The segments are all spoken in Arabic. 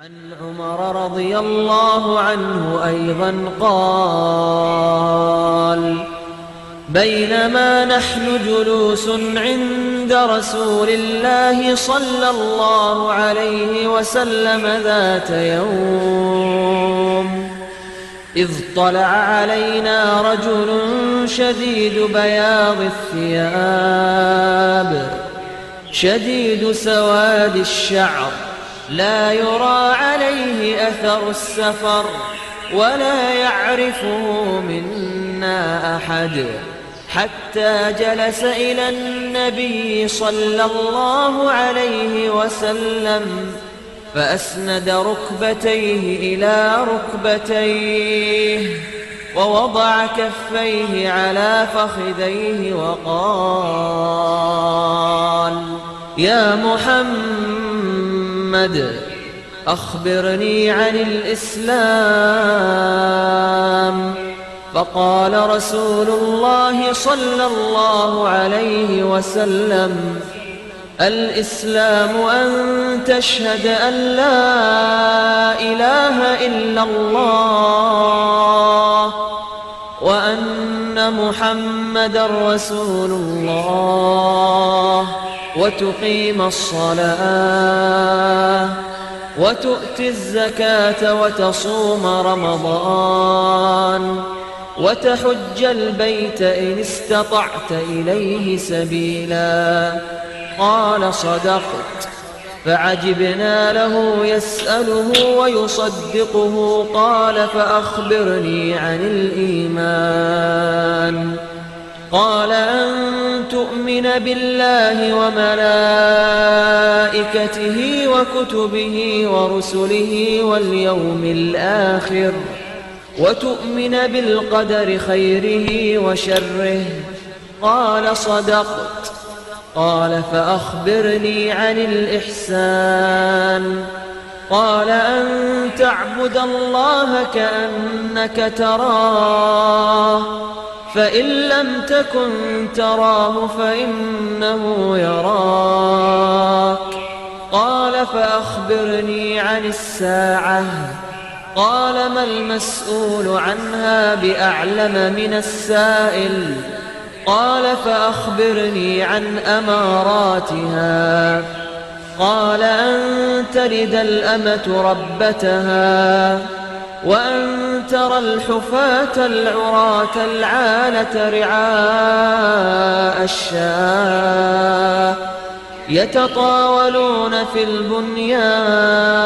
عن عمر رضي الله عنه أيضا قال: بينما نحن جلوس عند رسول الله صلى الله عليه وسلم ذات يوم، إذ طلع علينا رجل شديد بياض الثياب شديد سواد الشعر، لا يرى عليه أثر السفر ولا يعرفه منا أحد، حتى جلس إلى النبي صلى الله عليه وسلم فأسند ركبتيه إلى ركبتيه ووضع كفيه على فخذيه وقال: يا محمد، أخبرني عن الإسلام. فقال رسول الله صلى الله عليه وسلم: الإسلام أن تشهد أن لا إله إلا الله وأن محمدا رسول الله، وتقيم الصلاة وتؤتي الزكاة وتصوم رمضان وتحج البيت إن استطعت إليه سبيلا. قال: صدقت. فعجبنا له يسأله ويصدقه. قال: فأخبرني عن الإيمان. قال: أن تؤمن بالله وملائكته وكتبه ورسله واليوم الآخر، وتؤمن بالقدر خيره وشره. قال: صدقت. قال: فأخبرني عن الإحسان. قال: أن تعبد الله كأنك تراه، فإن لم تكن تراه فإنه يراك. قال: فأخبرني عن الساعة. قال: ما المسؤول عنها بأعلم من السائل. قال: فأخبرني عن أماراتها. قال: أن تلد الأمة ربتها، وأن ترى الحفاة العراة العالة رعاء الشاة يتطاولون في البنيان.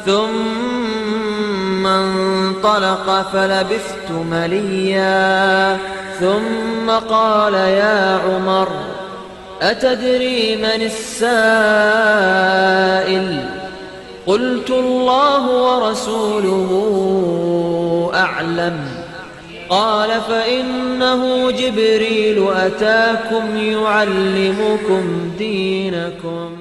ثم انطلق فلبثت مليا، ثم قال: يا عمر، أتدري من السائل؟ قلت: الله ورسوله أعلم. قال: فإنه جبريل أتاكم يعلمكم دينكم.